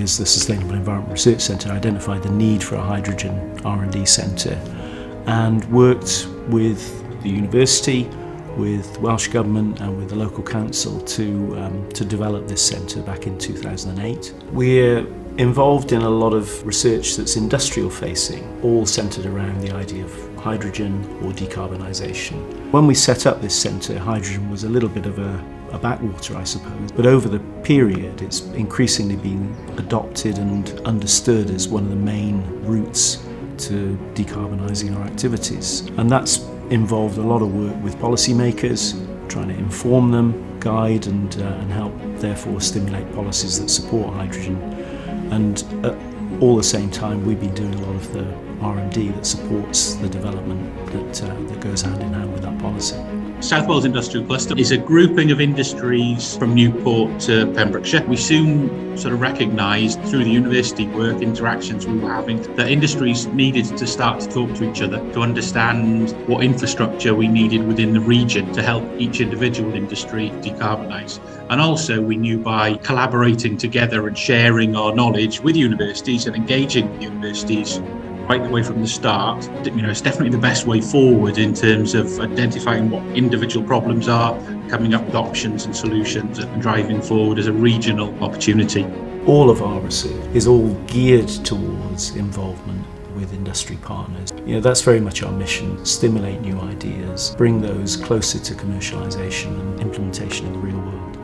as the Sustainable Environment Research Centre, identified the need for a hydrogen R&D centre and worked with the university, with the Welsh Government and with the local council to develop this centre back in 2008. We're involved in a lot of research that's industrial facing, all centred around the idea of hydrogen or decarbonisation. When we set up this centre, hydrogen was a little bit of a backwater, I suppose, but over the period it's increasingly been adopted and understood as one of the main routes to decarbonising our activities. And that's involved a lot of work with policymakers, trying to inform them, guide and help therefore stimulate policies that support hydrogen. And at all the same time, we've been doing a lot of the R&D that supports the development that goes hand in hand with that policy. South Wales Industrial Cluster is a grouping of industries from Newport to Pembrokeshire. We soon sort of recognised through the university work interactions we were having that industries needed to start to talk to each other to understand what infrastructure we needed within the region to help each individual industry decarbonise. And also we knew by collaborating together and sharing our knowledge with universities and engaging with universities right the way from the start, it's definitely the best way forward in terms of identifying what individual problems are, coming up with options and solutions and driving forward as a regional opportunity. All of our research is all geared towards involvement with industry partners. That's very much our mission: stimulate new ideas, bring those closer to commercialisation and implementation in the real world.